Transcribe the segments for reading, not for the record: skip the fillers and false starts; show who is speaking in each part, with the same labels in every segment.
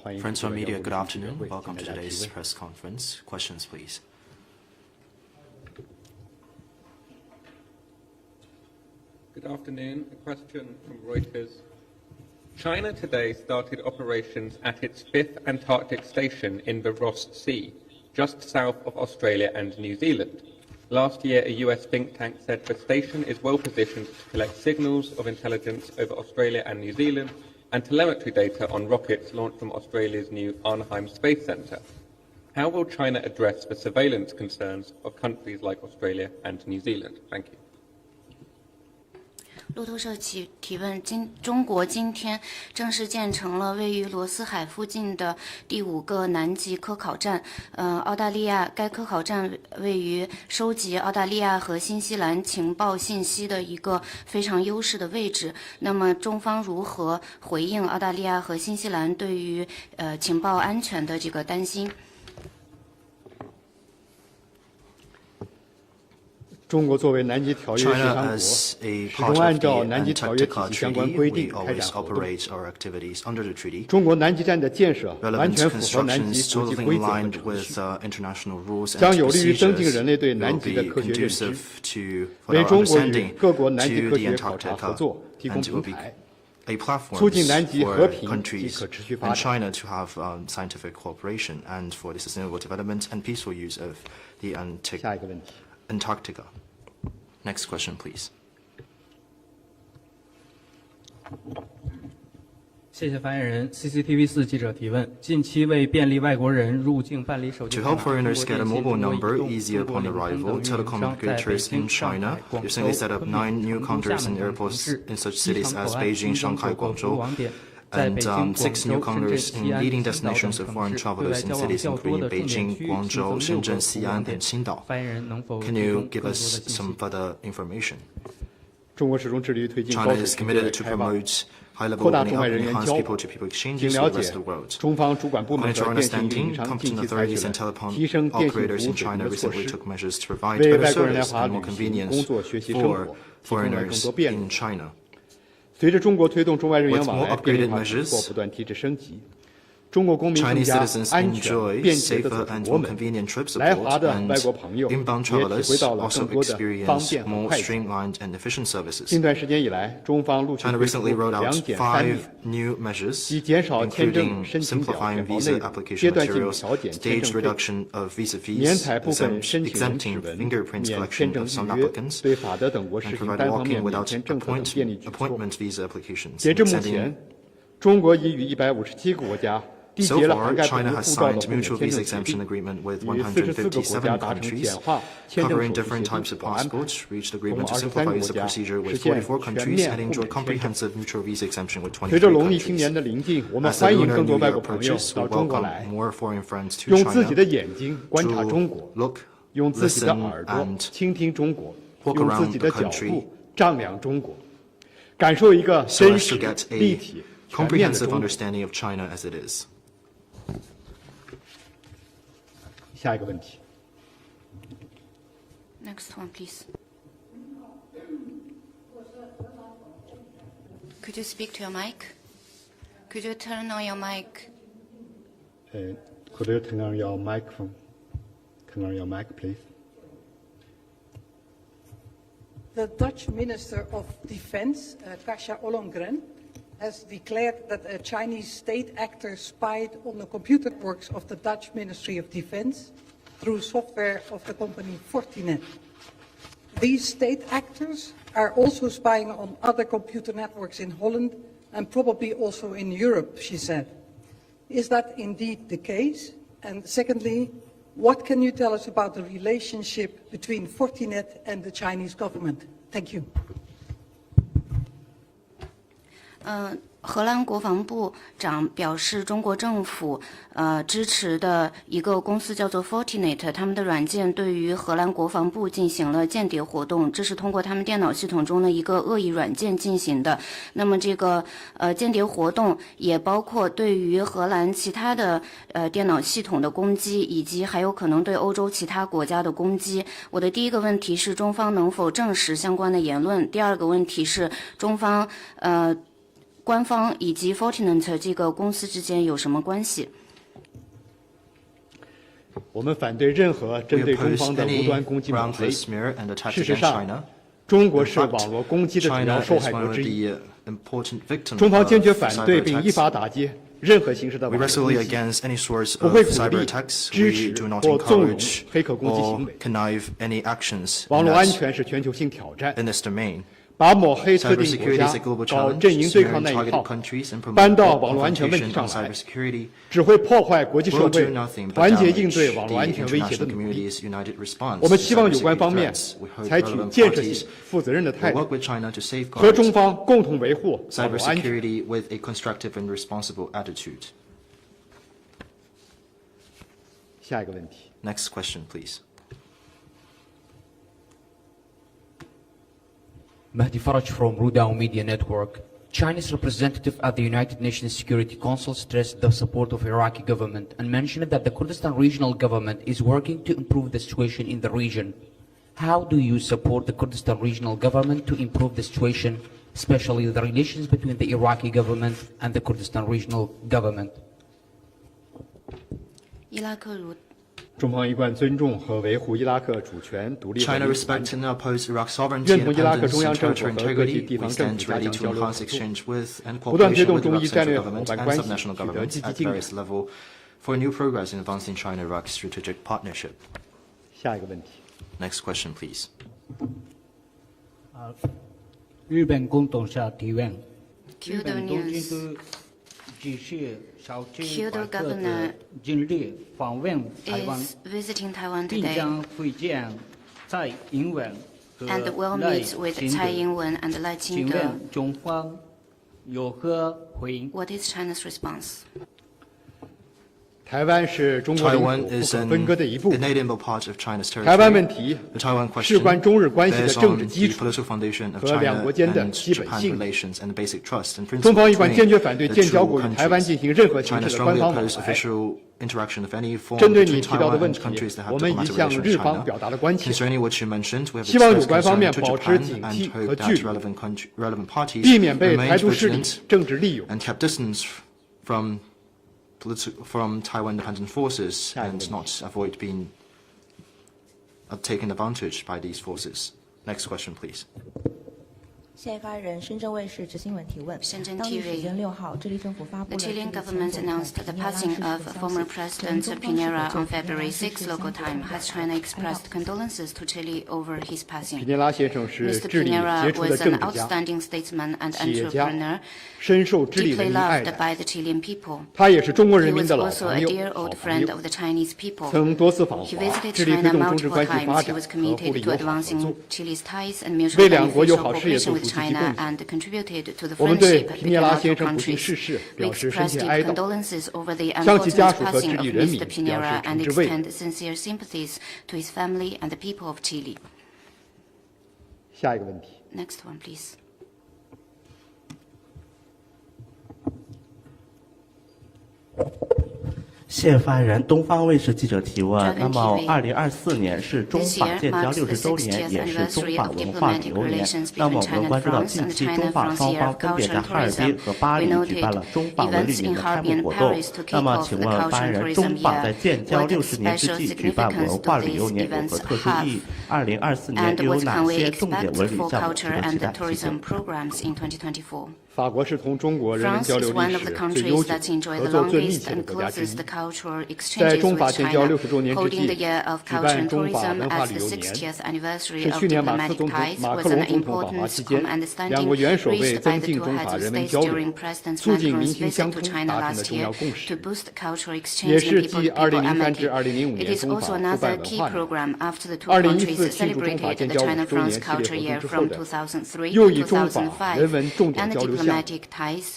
Speaker 1: Friends from media, good afternoon. Welcome to today's press conference. Questions, please.
Speaker 2: Good afternoon. A question from Reuters. China today started operations at its 5th Antarctic station in the Ross Sea, just south of Australia and New Zealand. Last year, a US think tank said the station is well positioned to collect signals of intelligence over Australia and New Zealand and telemetry data on rockets launched from Australia's new Arnhem Space Centre. How will China address the surveillance concerns of countries like Australia and New Zealand? Thank you.
Speaker 3: 路透社提问：中国今天正式建成了位于罗斯海附近的第5个南极科考站。澳大利亚该科考站位于收集澳大利亚和新西兰情报信息的一个非常优势的位置。那么中方如何回应澳大利亚和新西兰对于情报安全的这个担心？
Speaker 4: 中国作为南极条约协商国，始终按照南极条约体系相关规定开展活动。中国南极站的建设完全符合南极国际规则和程序，将有利于增进人类对南极的科学认知，为中国与各国南极科学考察合作提供平台，促进南极和平及可持续发展。 下一个问题。
Speaker 1: Antarctica. Next question, please.
Speaker 5: 谢谢发言人。CCTV4 记者提问：近期为便利外国人入境办理手机
Speaker 1: To help foreigners get a mobile number easy upon arrival, telecom operators in China recently set up 9 new counters in airports in such cities as Beijing, Shanghai, Guangzhou, and 6 new counters in leading destinations of foreign travelers in cities including Beijing, Guangzhou, Shenzhen, Xi'an, and Qingdao. Can you give us some further information? China is committed to promote high-level opening up and enhance people-to-people exchanges with the rest of the world. According to our understanding, competent authorities and telecom operators in China recently took measures to provide better service and more convenience for foreigners in China.
Speaker 4: 随着中国推动中外人员往来便利化突破不断提质升级，中国公民更加安全、便捷地走出国门，来华的外国朋友也体会到了更多的方便和快捷。近段时间以来，中方陆续推出2检3免，即减少签证申请表填报内容、阶段性调减签证费、免采部分申请人指纹、免签证预约、对法德等国实行单方面免签政策等便利举措。截至目前，中国已与157个国家
Speaker 1: So far, China has signed mutual visa exemption agreement with 157 countries, covering different types of passports, reached agreement to simplify visa procedure with 44 countries, and enjoyed comprehensive mutual visa exemption with 23 countries. As the Lunar New Year approaches, we welcome more foreign friends to China to look, listen, and walk around the country, so as to get a comprehensive understanding of China as it is.
Speaker 4: 下一个问题。
Speaker 3: Next one, please. Could you speak to your mic? Could you turn on your mic?
Speaker 4: Could you turn on your microphone? Turn on your mic, please.
Speaker 6: The Dutch Minister of Defense, Kasia Ollongren, has declared that a Chinese state actor spied on the computer networks of the Dutch Ministry of Defense through software of the company Fortinet. These state actors are also spying on other computer networks in Holland and probably also in Europe, she said. Is that indeed the case? And secondly, what can you tell us about the relationship between Fortinet and the Chinese government? Thank you.
Speaker 3: 荷兰国防部长表示，中国政府支持的一个公司叫做 Fortinet， 他们的软件对于荷兰国防部进行了间谍活动，这是通过他们电脑系统中的一个恶意软件进行的。那么这个间谍活动也包括对于荷兰其他的电脑系统的攻击，以及还有可能对欧洲其他国家的攻击。我的第一个问题是，中方能否证实相关的言论？第二个问题是，中方官方以及 Fortinet 这个公司之间有什么关系？
Speaker 4: 我们反对任何针对中方的无端攻击抹黑。事实上，中国是网络攻击的主要受害国之一。中方坚决反对并依法打击任何形式的网络攻击，不会鼓励、支持或纵容黑客攻击行为。网络安全是全球性挑战。把抹黑特定国家搞阵营对抗那一套搬到网络安全问题上来，只会破坏国际社会团结应对网络安全威胁的努力。我们希望有关方面采取建设性、负责任的态度，和中方共同维护网络安全。下一个问题。
Speaker 1: Next question, please.
Speaker 7: Mahdi Faraj from Rudao Media Network. China's representative at the United Nations Security Council stressed the support of Iraqi government and mentioned that the Kurdistan regional government is working to improve the situation in the region. How do you support the Kurdistan regional government to improve the situation, especially the relations between the Iraqi government and the Kurdistan regional government?
Speaker 3: 伊拉克如
Speaker 4: 中方一贯尊重和维护伊拉克主权、独立和
Speaker 1: China
Speaker 4: 领土
Speaker 1: respects and opposes Iraq's sovereignty,
Speaker 4: 愿同伊拉克
Speaker 1: independence,
Speaker 4: 中央
Speaker 1: and
Speaker 4: 政府
Speaker 1: territorial
Speaker 4: 和各地
Speaker 1: integrity.
Speaker 4: 地
Speaker 1: We
Speaker 4: 方政府
Speaker 1: stand
Speaker 4: 加
Speaker 1: ready
Speaker 4: 强
Speaker 1: to
Speaker 4: 交流合
Speaker 1: enhance
Speaker 4: 作，
Speaker 1: exchange with and
Speaker 4: 不断推
Speaker 1: cooperation
Speaker 4: 动
Speaker 1: with
Speaker 4: 中
Speaker 1: Iraq's
Speaker 4: 伊战
Speaker 1: central
Speaker 4: 略伙
Speaker 1: government
Speaker 4: 伴
Speaker 1: and
Speaker 4: 关系
Speaker 1: subnational
Speaker 4: 取得
Speaker 1: governments
Speaker 4: 积极
Speaker 1: at
Speaker 4: 进展。
Speaker 1: various levels for new progress in advancing China-Iraq strategic partnership.
Speaker 4: 下一个问题。
Speaker 1: Next question, please.
Speaker 5: 日本共同社提问：
Speaker 3: Kyoto
Speaker 5: 东京
Speaker 3: News
Speaker 5: 都只是小镇
Speaker 3: Kyoto
Speaker 5: 管克
Speaker 3: Governor
Speaker 5: 的经历访问台湾，
Speaker 3: is visiting Taiwan
Speaker 5: 并
Speaker 3: today
Speaker 5: 将会见蔡英文和
Speaker 3: and will
Speaker 5: 赖
Speaker 3: meet with
Speaker 5: 清
Speaker 3: Tsai
Speaker 5: 德。
Speaker 3: Ing-wen and Lai
Speaker 5: 请
Speaker 3: Ching-te.
Speaker 5: 问中方有何回应？
Speaker 3: What is China's response?
Speaker 4: 台湾是中国领
Speaker 1: Taiwan
Speaker 4: 土不
Speaker 1: is
Speaker 4: 可
Speaker 1: an
Speaker 4: 分割的一部分。
Speaker 1: inalienable part of China's
Speaker 4: 台湾问
Speaker 1: territory.
Speaker 4: 题
Speaker 1: The Taiwan
Speaker 4: 事
Speaker 1: question
Speaker 4: 关中日关系的
Speaker 1: bears
Speaker 4: 政
Speaker 1: on
Speaker 4: 治
Speaker 1: the
Speaker 4: 基础
Speaker 1: political foundation of
Speaker 4: 和两
Speaker 1: China
Speaker 4: 国间的
Speaker 1: and
Speaker 4: 基本
Speaker 1: Japan
Speaker 4: 信任。
Speaker 1: relations and the basic trust and
Speaker 4: 中
Speaker 1: principles
Speaker 4: 方一贯
Speaker 1: between
Speaker 4: 坚决反对
Speaker 1: the
Speaker 4: 建交
Speaker 1: two
Speaker 4: 国与台湾
Speaker 1: countries.
Speaker 4: 进行任何形
Speaker 1: China
Speaker 4: 式的官
Speaker 1: strongly
Speaker 4: 方往
Speaker 1: opposes
Speaker 4: 来。
Speaker 1: official interaction of any form
Speaker 4: 针对你
Speaker 1: between
Speaker 4: 提到的
Speaker 1: Taiwan
Speaker 4: 问
Speaker 1: and
Speaker 4: 题
Speaker 1: countries that，have
Speaker 4: 我们已
Speaker 1: diplomatic
Speaker 4: 向
Speaker 1: relations
Speaker 4: 日
Speaker 1: with
Speaker 4: 方
Speaker 1: China.
Speaker 4: 表达了关切，
Speaker 1: Concerning what you mentioned, we have
Speaker 4: 希望有
Speaker 1: expressed
Speaker 4: 关方
Speaker 1: concern
Speaker 4: 面
Speaker 1: to
Speaker 4: 保持
Speaker 1: Japan
Speaker 4: 警
Speaker 1: and
Speaker 4: 惕和
Speaker 1: hope
Speaker 4: 距
Speaker 1: that
Speaker 4: 离，
Speaker 1: relevant parties
Speaker 4: 避免被台
Speaker 1: remain
Speaker 4: 独势力
Speaker 1: vigilant
Speaker 4: 政治利用。
Speaker 1: and kept distance from Taiwan independent forces and not avoid being taken advantage by these forces. Next question, please.
Speaker 8: 下一发言人深圳卫视执新闻提问：
Speaker 3: 深圳
Speaker 8: 当地
Speaker 3: TV
Speaker 8: 时间6号，智利政府发布
Speaker 3: The
Speaker 8: 了智利
Speaker 3: Chilean
Speaker 8: 前
Speaker 3: government
Speaker 8: 总统
Speaker 3: announced the
Speaker 8: 皮涅拉
Speaker 3: passing
Speaker 8: 逝世
Speaker 3: of
Speaker 8: 的消
Speaker 3: former
Speaker 8: 息。
Speaker 3: President
Speaker 8: 中方是否
Speaker 3: Pinera
Speaker 8: 就
Speaker 3: on
Speaker 8: 皮涅拉
Speaker 3: February
Speaker 8: 逝
Speaker 3: 6
Speaker 8: 世
Speaker 3: local
Speaker 8: 向
Speaker 3: time.
Speaker 8: 中
Speaker 3: Has
Speaker 8: 方
Speaker 3: China
Speaker 8: 表达
Speaker 3: expressed condolences to Chile over his
Speaker 4: 皮
Speaker 3: passing?
Speaker 4: 涅拉先生是
Speaker 3: Mr.
Speaker 4: 智利杰
Speaker 3: Pinera
Speaker 4: 出的
Speaker 3: was
Speaker 4: 政
Speaker 3: an
Speaker 4: 治家、
Speaker 3: outstanding statesman and
Speaker 4: 企业家，
Speaker 3: entrepreneur,
Speaker 4: 深受智利人
Speaker 3: deeply
Speaker 4: 民爱
Speaker 3: loved
Speaker 4: 戴。
Speaker 3: by the Chilean people.
Speaker 4: 他也是中国人
Speaker 3: He
Speaker 4: 民
Speaker 3: was
Speaker 4: 的老
Speaker 3: also
Speaker 4: 朋
Speaker 3: a
Speaker 4: 友、
Speaker 3: dear
Speaker 4: 好
Speaker 3: old
Speaker 4: 朋
Speaker 3: friend
Speaker 4: 友，
Speaker 3: of the Chinese people.
Speaker 4: 曾多次访
Speaker 3: He
Speaker 4: 华，
Speaker 3: visited
Speaker 4: 致力推
Speaker 3: China
Speaker 4: 动中日
Speaker 3: multiple
Speaker 4: 关系
Speaker 3: times.
Speaker 4: 发
Speaker 3: He
Speaker 4: 展
Speaker 3: was
Speaker 4: 和互
Speaker 3: committed
Speaker 4: 利
Speaker 3: to
Speaker 4: 友好合
Speaker 3: advancing
Speaker 4: 作。
Speaker 3: Chile's ties and mutual
Speaker 4: 为两国友
Speaker 3: beneficial
Speaker 4: 好事业
Speaker 3: cooperation
Speaker 4: 做
Speaker 3: with
Speaker 4: 出积极
Speaker 3: China
Speaker 4: 贡献。
Speaker 3: and contributed to the
Speaker 4: 我们对
Speaker 3: friendship
Speaker 4: 皮涅
Speaker 3: between
Speaker 4: 拉
Speaker 3: our
Speaker 4: 先
Speaker 3: two
Speaker 4: 生不幸
Speaker 3: countries.
Speaker 4: 逝世
Speaker 3: We
Speaker 4: 表示深
Speaker 3: express
Speaker 4: 切
Speaker 3: deep
Speaker 4: 哀悼，
Speaker 3: condolences over the
Speaker 4: 向其家
Speaker 3: unfortunate
Speaker 4: 属和智
Speaker 3: passing
Speaker 4: 利
Speaker 3: of
Speaker 4: 人民
Speaker 3: Mr.
Speaker 4: 表
Speaker 3: Pinera
Speaker 4: 示
Speaker 3: and
Speaker 4: 诚挚慰
Speaker 3: extend
Speaker 4: 问。
Speaker 3: sincere sympathies to his family and the people of Chile.
Speaker 4: 下一个问题。
Speaker 3: Next one, please.
Speaker 9: 谢发言人，东方卫视记者提问：
Speaker 3: Dragon
Speaker 9: 那么
Speaker 3: TV
Speaker 9: ，2024年是中
Speaker 3: This
Speaker 9: 法
Speaker 3: year
Speaker 9: 建交
Speaker 3: marks the
Speaker 9: 60周年，
Speaker 3: 60th
Speaker 9: 也是中
Speaker 3: anniversary
Speaker 9: 法
Speaker 3: of
Speaker 9: 文化
Speaker 3: diplomatic
Speaker 9: 流年。
Speaker 3: relations
Speaker 9: 那么
Speaker 3: between
Speaker 9: 我们
Speaker 3: China and
Speaker 9: 关注到
Speaker 3: France
Speaker 9: 近
Speaker 3: and
Speaker 9: 期
Speaker 3: China
Speaker 9: 中法
Speaker 3: France
Speaker 9: 双
Speaker 3: Year
Speaker 9: 方
Speaker 3: of
Speaker 9: 分别
Speaker 3: Culture
Speaker 9: 在
Speaker 3: and
Speaker 9: 哈尔滨
Speaker 3: Tourism.
Speaker 9: 和巴
Speaker 3: We
Speaker 9: 黎举办
Speaker 3: noted
Speaker 9: 了中法文旅
Speaker 3: events
Speaker 9: 年
Speaker 3: in
Speaker 9: 的开
Speaker 3: Harbin
Speaker 9: 幕
Speaker 3: and
Speaker 9: 活动
Speaker 3: Paris to。
Speaker 9: 那
Speaker 3: kick
Speaker 9: 么，
Speaker 3: off
Speaker 9: 请
Speaker 3: the
Speaker 9: 问
Speaker 3: Culture
Speaker 9: 发言
Speaker 3: and
Speaker 9: 人，
Speaker 3: Tourism
Speaker 9: 中法在
Speaker 3: Year.
Speaker 9: 建交
Speaker 3: What
Speaker 9: 60年之
Speaker 3: special
Speaker 9: 际举办
Speaker 3: significance
Speaker 9: 文
Speaker 3: do
Speaker 9: 化旅游
Speaker 3: these
Speaker 9: 年有何
Speaker 3: events
Speaker 9: 特殊意义
Speaker 3: have?
Speaker 9: ？2024年
Speaker 3: And
Speaker 9: 又有
Speaker 3: what
Speaker 9: 哪
Speaker 3: can we
Speaker 9: 些重点
Speaker 3: expect
Speaker 9: 文旅
Speaker 3: for
Speaker 9: 项目值
Speaker 3: culture
Speaker 9: 得期
Speaker 3: and
Speaker 9: 待？谢谢。
Speaker 3: tourism programs in 2024?
Speaker 4: 法国是同中国人文
Speaker 3: France
Speaker 4: 交
Speaker 3: is
Speaker 4: 流
Speaker 3: one
Speaker 4: 历
Speaker 3: of
Speaker 4: 史
Speaker 3: the
Speaker 4: 最悠
Speaker 3: countries
Speaker 4: 久、
Speaker 3: that enjoy
Speaker 4: 合
Speaker 3: the
Speaker 4: 作最密
Speaker 3: longest
Speaker 4: 切的
Speaker 3: and
Speaker 4: 国家之
Speaker 3: closest
Speaker 4: 一。
Speaker 3: cultural
Speaker 4: 在
Speaker 3: exchanges
Speaker 4: 中法
Speaker 3: with
Speaker 4: 建交
Speaker 3: China,
Speaker 4: 60周年之
Speaker 3: holding the
Speaker 4: 际，
Speaker 3: Year of
Speaker 4: 举
Speaker 3: Culture
Speaker 4: 办
Speaker 3: and
Speaker 4: 中法
Speaker 3: Tourism
Speaker 4: 文化
Speaker 3: as
Speaker 4: 旅
Speaker 3: the
Speaker 4: 游年，
Speaker 3: 60th anniversary
Speaker 4: 是
Speaker 3: of
Speaker 4: 去年马克
Speaker 3: diplomatic
Speaker 4: 总统
Speaker 3: ties
Speaker 4: 马
Speaker 3: was
Speaker 4: 克
Speaker 3: an
Speaker 4: 龙总统访
Speaker 3: important
Speaker 4: 华期间，
Speaker 3: common
Speaker 4: 两
Speaker 3: understanding
Speaker 4: 国元首为
Speaker 3: reached by
Speaker 4: 增
Speaker 3: the
Speaker 4: 进
Speaker 3: two
Speaker 4: 中
Speaker 3: heads
Speaker 4: 法
Speaker 3: of
Speaker 4: 人文
Speaker 3: states
Speaker 4: 交流、
Speaker 3: during President
Speaker 4: 促进民
Speaker 3: Macron's
Speaker 4: 心
Speaker 3: visit
Speaker 4: 相
Speaker 3: to
Speaker 4: 通
Speaker 3: China
Speaker 4: 达成的
Speaker 3: last
Speaker 4: 重
Speaker 3: year
Speaker 4: 要共识，
Speaker 3: to boost cultural
Speaker 4: 也
Speaker 3: exchange
Speaker 4: 是
Speaker 3: and
Speaker 4: 继
Speaker 3: people-to-people
Speaker 4: 2003至
Speaker 3: amity.
Speaker 4: 2005
Speaker 3: It
Speaker 4: 年
Speaker 3: is
Speaker 4: 中
Speaker 3: also
Speaker 4: 法复办
Speaker 3: another
Speaker 4: 文
Speaker 3: key
Speaker 4: 化年。
Speaker 3: program after the two countries
Speaker 4: 2014庆祝中法
Speaker 3: celebrated
Speaker 4: 建
Speaker 3: the
Speaker 4: 交
Speaker 3: China
Speaker 4: 50周年
Speaker 3: France
Speaker 4: 系列
Speaker 3: Culture
Speaker 4: 活动
Speaker 3: Year
Speaker 4: 之后
Speaker 3: from
Speaker 4: 的，
Speaker 3: 2003
Speaker 4: 又
Speaker 3: to
Speaker 4: 以中法
Speaker 3: 2005,
Speaker 4: 人文重点
Speaker 3: and the
Speaker 4: 交流项目
Speaker 3: diplomatic ties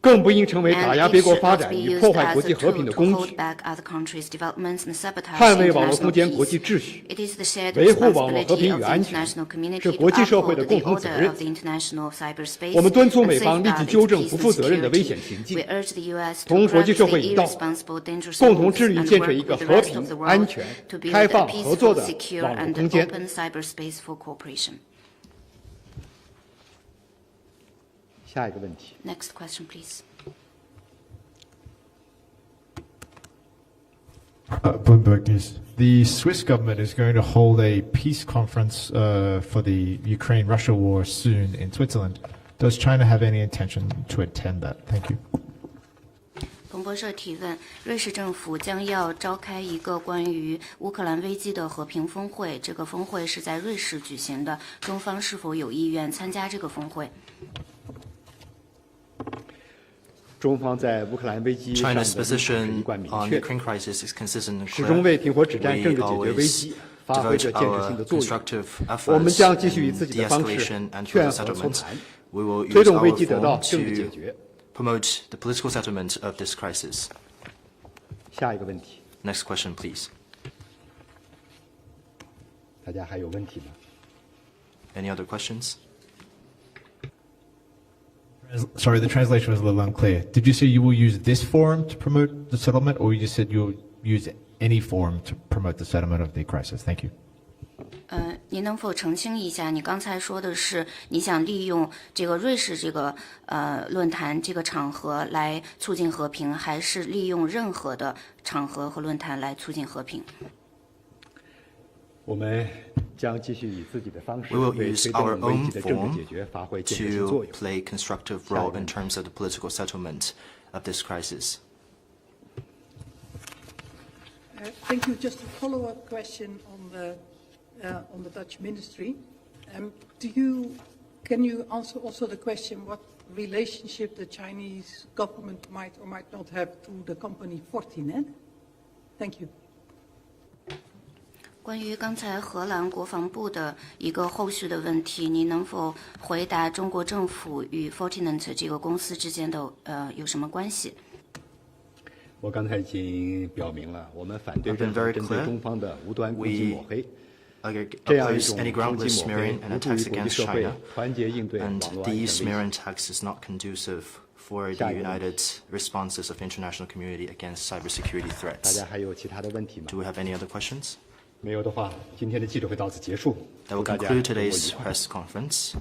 Speaker 4: 更不应成为打压
Speaker 3: And
Speaker 4: 别
Speaker 3: it
Speaker 4: 国
Speaker 3: should
Speaker 4: 发
Speaker 3: not
Speaker 4: 展
Speaker 3: be
Speaker 4: 与
Speaker 3: used
Speaker 4: 破坏
Speaker 3: as
Speaker 4: 国
Speaker 3: a
Speaker 4: 际和
Speaker 3: tool
Speaker 4: 平的
Speaker 3: to
Speaker 4: 工
Speaker 3: hold
Speaker 4: 具，
Speaker 3: back other countries' developments and sabotage
Speaker 4: 捍卫网络
Speaker 3: international
Speaker 4: 空间国际
Speaker 3: peace.
Speaker 4: 秩序，
Speaker 3: It is the shared
Speaker 4: 维护网络和
Speaker 3: responsibility
Speaker 4: 平
Speaker 3: of
Speaker 4: 与
Speaker 3: the
Speaker 4: 安全，
Speaker 3: international community
Speaker 4: 是
Speaker 3: to
Speaker 4: 国际社会
Speaker 3: uphold
Speaker 4: 的
Speaker 3: the
Speaker 4: 共同责
Speaker 3: order
Speaker 4: 任
Speaker 3: of the international cyberspace
Speaker 4: 我们敦促
Speaker 3: and
Speaker 4: 美方立即
Speaker 3: safeguard
Speaker 4: 纠
Speaker 3: its
Speaker 4: 正
Speaker 3: peace
Speaker 4: 不
Speaker 3: and
Speaker 4: 负责任的危
Speaker 3: security.
Speaker 4: 险行径
Speaker 3: We，urge the U.S.
Speaker 4: 同
Speaker 3: to
Speaker 4: 国际
Speaker 3: correct
Speaker 4: 社
Speaker 3: the
Speaker 4: 会一道，
Speaker 3: irresponsible, dangerous
Speaker 4: 共同
Speaker 3: moves
Speaker 4: 致力
Speaker 3: and
Speaker 4: 建设
Speaker 3: work
Speaker 4: 一个
Speaker 3: with the
Speaker 4: 和
Speaker 3: rest
Speaker 4: 平
Speaker 3: of the、
Speaker 4: 安
Speaker 3: world
Speaker 4: 全、
Speaker 3: to build
Speaker 4: 开
Speaker 3: a
Speaker 4: 放、合作
Speaker 3: peaceful,
Speaker 4: 的
Speaker 3: secure
Speaker 4: 网络
Speaker 3: and
Speaker 4: 空间。
Speaker 3: open cyberspace for cooperation.
Speaker 4: 下一个问题。
Speaker 3: Next question, please.
Speaker 10: Bloomberg News. The Swiss government is going to hold a peace conference for the Ukraine-Russia war soon in Switzerland. Does China have any intention to attend that? Thank you.
Speaker 3: 彭博社提问：瑞士政府将要召开一个关于乌克兰危机的和平峰会，这个峰会是在瑞士举行的，中方是否有意愿参加这个峰会？
Speaker 4: 中方在乌克兰危机上的
Speaker 1: China's
Speaker 4: 立场是一
Speaker 1: position
Speaker 4: 贯明
Speaker 1: on
Speaker 4: 确
Speaker 1: Ukraine crisis is consistent and
Speaker 4: 始终
Speaker 1: clear.
Speaker 4: 为停火止战、政
Speaker 1: We
Speaker 4: 治解决危
Speaker 1: always
Speaker 4: 机发挥着
Speaker 1: devote
Speaker 4: 建设性
Speaker 1: our
Speaker 4: 的作用。
Speaker 1: constructive
Speaker 4: 我们
Speaker 1: efforts
Speaker 4: 将继续以
Speaker 1: in
Speaker 4: 自己的方式
Speaker 1: de-escalation and
Speaker 4: 劝
Speaker 1: further
Speaker 4: 和促
Speaker 1: settlements.
Speaker 4: 谈，
Speaker 1: We will
Speaker 4: 推
Speaker 1: use
Speaker 4: 动
Speaker 1: our
Speaker 4: 危机得到
Speaker 1: forum
Speaker 4: 政治解
Speaker 1: to
Speaker 4: 决。
Speaker 1: promote the political settlement of this crisis.
Speaker 4: 下一个问题，
Speaker 1: Next question, please.
Speaker 4: 大家还有问题吗？
Speaker 1: Any other questions?
Speaker 10: Sorry, the translation was a little unclear. Did you say you will use this forum to promote the settlement, or you just said you'll use any forum to promote the settlement of the crisis? Thank you.
Speaker 3: 您能否澄清一下，你刚才说的是你想利用这个瑞士这个论坛这个场合来促进和平，还是利用任何的场合和论坛来促进和平？
Speaker 4: 我们将继续以自己的方式
Speaker 1: We will
Speaker 4: 对
Speaker 1: use
Speaker 4: 推
Speaker 1: our
Speaker 4: 动危
Speaker 1: own
Speaker 4: 机的政治
Speaker 1: forum
Speaker 4: 解决发挥建设性
Speaker 1: to
Speaker 4: 作用。
Speaker 1: play constructive role in terms of the political settlement of this crisis.
Speaker 6: Thank you. Just a follow-up question on the Dutch ministry. Can you answer also the question what relationship the Chinese government might or might not have to the company Fortinet? Thank you.
Speaker 3: 关于刚才荷兰国防部的一个后续的问题，您能否回答中国政府与 Fortinet 这个公司之间的有什么关系？
Speaker 4: 我刚才已经表明了，我们反对
Speaker 1: I've
Speaker 4: 任
Speaker 1: been
Speaker 4: 何
Speaker 1: very
Speaker 4: 针对
Speaker 1: clear.
Speaker 4: 中方的无端攻击抹黑。
Speaker 1: Oppose
Speaker 4: 这样一
Speaker 1: any
Speaker 4: 种攻
Speaker 1: groundless
Speaker 4: 击抹黑
Speaker 1: smearing and
Speaker 4: 无助于
Speaker 1: attacks
Speaker 4: 国际
Speaker 1: against
Speaker 4: 社会
Speaker 1: China,
Speaker 4: 团结应对
Speaker 1: and
Speaker 4: 网络安全
Speaker 1: these
Speaker 4: 威
Speaker 1: smearing
Speaker 4: 胁。
Speaker 1: attacks is not conducive for the united responses of international community against cybersecurity
Speaker 4: 大
Speaker 1: threats.
Speaker 4: 家还有其他的问题吗？
Speaker 1: Do we have any other questions?
Speaker 4: 没有的话，今天的记者会到此结束。
Speaker 1: That will
Speaker 4: 祝大家
Speaker 1: conclude
Speaker 4: 周末愉
Speaker 1: today's
Speaker 4: 快。
Speaker 1: press conference.